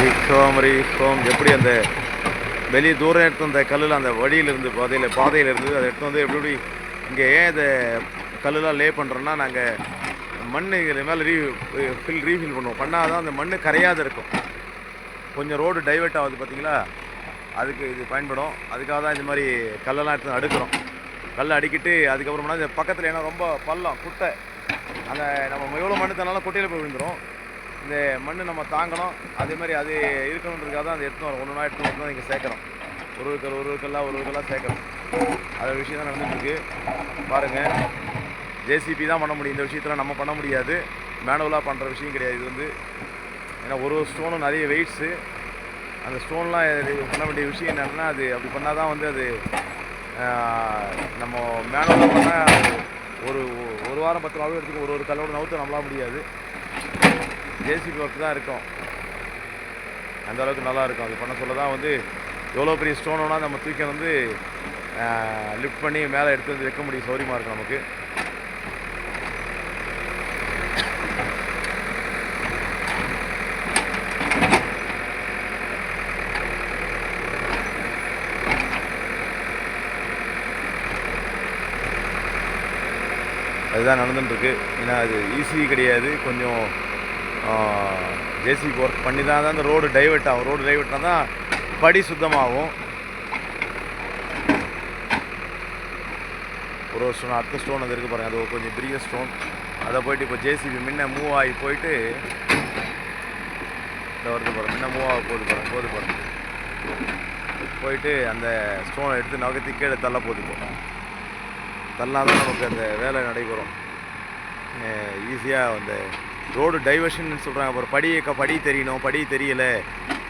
ஹரிஹோம் எப்படி அந்த வெளியே தூரம் எடுத்து அந்த கல்லில் அந்த வழியிலிருந்து பாதையிலிருந்து அதை எடுத்து வந்து எப்படி இங்கே ஏன் இதை கல்லுலாம் லே பண்ணுறோன்னா நாங்கள் மண் மேலே ரீஃபில் பண்ணுவோம். பண்ணால் தான் அந்த மண் கரையாத இருக்கும். கொஞ்சம் ரோடு டைவெர்ட் ஆகுது பார்த்தீங்களா, அதுக்கு இது பயன்படும். அதுக்காக தான் இந்த மாதிரி கல்லெல்லாம் எடுத்து அடுக்கிறோம். கல் அடிக்கிட்டு அதுக்கப்புறம்னா இந்த பக்கத்தில் ஏன்னா ரொம்ப பள்ளம் குட்டை, அந்த நம்ம எவ்வளோ மண் தந்தாலும் குட்டையில் போய் விழுந்துடும். இந்த மண் நம்ம தாங்கணும், அதே மாதிரி அது இருக்கணுன்றதுக்காக தான் அதை எடுத்துன்னு வரோம். ஒன்று எடுத்து வந்து தான் இங்கே சேர்க்குறோம். ஒரு கல்லாக சேர்க்குறோம். அது விஷயம் தான் நடந்துட்டுருக்கு பாருங்கள். ஜேசிபி தான் பண்ண முடியும், இந்த விஷயத்தில் நம்ம பண்ண முடியாது. மேனுவலாக பண்ணுற விஷயம் கிடையாது இது வந்து. ஏன்னா ஒரு ஸ்டோனும் நிறைய வெயிட்ஸு, அந்த ஸ்டோன்லாம் பண்ண வேண்டிய விஷயம் என்னென்னா அது அப்படி பண்ணால் தான் வந்து அது நம்ம மேனுவலாக பண்ணால் ஒரு வாரம் 10 நாள் எடுத்துக்கும். ஒரு கல்லோட நவுத்த நம்மளால முடியாது. ஜேசிபி ஒர்க் தான் இருக்கும், அந்த அளவுக்கு நல்லாயிருக்கும். அது பண்ண சொல்ல தான் வந்து எவ்வளோ பெரிய ஸ்டோனோனால் நம்ம தூக்கி வந்து லிஃப்ட் பண்ணி மேலே எடுத்து வந்து வைக்க முடியும், சௌரியமாக இருக்கும் நமக்கு. அதுதான் நடந்துட்டுருக்கு. ஏன்னா அது ஈஸி கிடையாது. கொஞ்சம் ஜேசிபி ஒர்க் பண்ணி தான் அந்த ரோடு டைவெர்ட் ஆகும். ரோடு டைவெர்ட்னா தான் படி சுத்தமாகும். ஒரு ஸ்டோன், அடுத்த ஸ்டோன் அது இருக்குது பாருங்கள், அது கொஞ்சம் பெரிய ஸ்டோன். அதை போய்ட்டு இப்போ ஜேசிபி முன்ன மூவ் ஆகி போயிட்டு இந்த வருது பாருங்கள், முன்ன மூவ் ஆக போகுது பாருங்கள் போயிட்டு அந்த ஸ்டோனை எடுத்து நகர்த்தி கீழே தள்ள போகுது. தள்ளால் தான் நமக்கு அந்த வேலை நடைபெறும். ஈஸியாக அந்த ரோடு டைவர்ஷன் சொல்கிறாங்க. அப்புறம் படி தெரியணும், படி தெரியலை,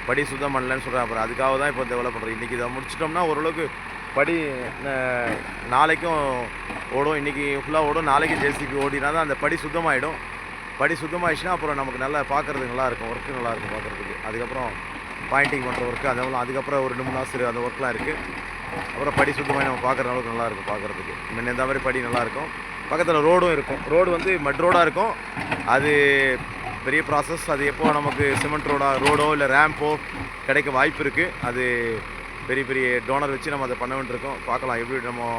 படி சுத்தம் பண்ணலன்னு சொல்கிறாங்க. அப்புறம் அதுக்காக தான் இப்போ இந்த வேலை பண்ணுறோம். இன்றைக்கி இதை முடிச்சிட்டோம்னா ஓரளவுக்கு படி நாளைக்கும் ஓடும், இன்றைக்கி ஃபுல்லாக ஓடும், நாளைக்கு ஜேசிபி ஓடினா தான் அந்த படி சுத்தமாகிடும். படி சுத்தமாகிடுச்சுன்னா அப்புறம் நமக்கு நல்லா பார்க்குறதுக்கு நல்லாயிருக்கும், ஒர்க்கு நல்லாயிருக்கும் பார்க்குறதுக்கு. அதுக்கப்புறம் பாயிண்டிங் பண்ணுற ஒர்க்கு அதெல்லாம் அதுக்கப்புறம் ஒரு 2 3 நாள் அந்த ஒர்க்லாம் இருக்குது. அப்புறம் படி சுத்தமாக நம்ம பார்க்குற அளவுக்கு நல்லாயிருக்கும் பார்க்குறதுக்கு. முன்ன இந்த மாதிரி படி நல்லாயிருக்கும். பக்கத்தில் ரோடும் இருக்கும். ரோடு வந்து மட் ரோடாக இருக்கும். அது பெரிய ப்ராசஸ். அது எப்போ நமக்கு சிமெண்ட் ரோடோ இல்லை ரேம்போ கிடைக்க வாய்ப்பு இருக்குது. அது பெரிய டோனர் வச்சு நம்ம அதை பண்ண வேண்டியிருக்கோம். பார்க்கலாம் எப்படி நம்ம.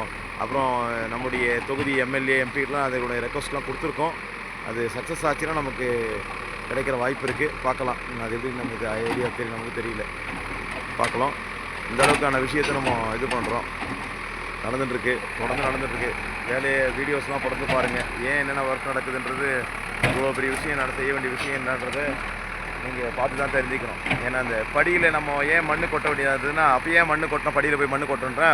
அப்புறம் நம்முடைய தொகுதி எம்எல்ஏ எம்பிக்கெலாம் அதோடைய ரெக்வஸ்ட்லாம் கொடுத்துருக்கோம். அது சக்ஸஸ் ஆச்சுன்னா நமக்கு கிடைக்கிற வாய்ப்பு இருக்குது. பார்க்கலாம். அது எப்படி நமக்கு ஐடியா தெரியும், நமக்கு தெரியல. பார்க்கலாம். இந்த அளவுக்கான விஷயத்தை நம்ம இது பண்ணுறோம். நடந்துட்டுருக்கு, தொடர்ந்து நடந்துட்டுருக்கு. வீடியோஸ்லாம் தொடர்ந்து பாருங்கள். ஏன் என்னென்ன ஒர்க் நடக்குதுன்றது, இவ்வளோ பெரிய விஷயம் செய்ய வேண்டிய விஷயம் என்னன்றதை நீங்கள் பார்த்து தான் தெரிஞ்சுக்கணும். ஏன்னா அந்த படியில் நம்ம ஏன் மண் கொட்ட வேண்டியதுன்னா, அப்போ ஏன் மண் கொட்டினா படியில் போய் மண் கொட்டுன்ற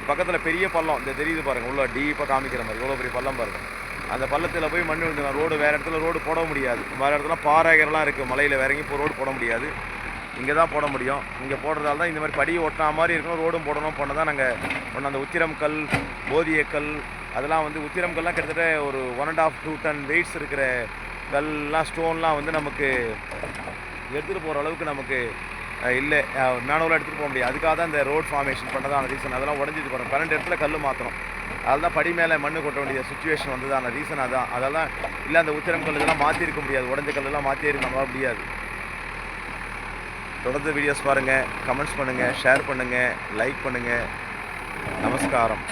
பக்கத்தில் பெரிய பள்ளம் இந்த தெரியுது பாருங்கள், உள்ள டீப்பாக காமிக்கிற மாதிரி இவ்வளோ பெரிய பள்ளம் பாருங்கள். அந்த பள்ளத்தில் போய் மண் விழுந்துடும். ரோடு வேறு இடத்துல ரோடு போட முடியாது. வேறு இடத்துல பாறைகள்லாம் இருக்குது, மலையில் வேறங்கி இப்போ ரோடு போட முடியாது. இங்கே தான் போட முடியும். இங்கே போடுறதால தான் இந்த மாதிரி படி ஓட்டினா மாதிரி இருக்கணும், ரோடும் போடணும். போன தான் நாங்கள் ஒன்று அந்த உத்திரம் கல், போதிய கல், அதெல்லாம் வந்து உத்திரம் கல்லாம் கிட்டத்தட்ட ஒரு 1.5 to 2 டன் வெயிட்ஸ் இருக்கிற கல்லாம் ஸ்டோன்லாம் வந்து நமக்கு எடுத்துகிட்டு போகிற அளவுக்கு நமக்கு இல்லை, மேனுவலாக எடுத்துகிட்டு போக முடியாது. அதுக்காக தான் இந்த ரோட் ஃபார்மேஷன் பண்ணதான ரீசன். அதெல்லாம் உடஞ்சிட்டு போகிறோம். 12 இடத்துல கல் மாற்றணும். அதில் தான் படி மேலே மண் கொட்ட வேண்டிய சுச்சுவேஷன் வந்ததான ரீசன் அதான். அதெல்லாம் இல்லை, அந்த உத்திரம் கல் இதெல்லாம் மாற்றிருக்க முடியாது, உடஞ்ச கல்லெல்லாம் மாற்றி நம்மளால் முடியாது. தொடர்ந்து வீடியோஸ் பாருங்கள், கமெண்ட்ஸ் பண்ணுங்கள், ஷேர் பண்ணுங்கள், லைக் பண்ணுங்கள். நமஸ்காரம்.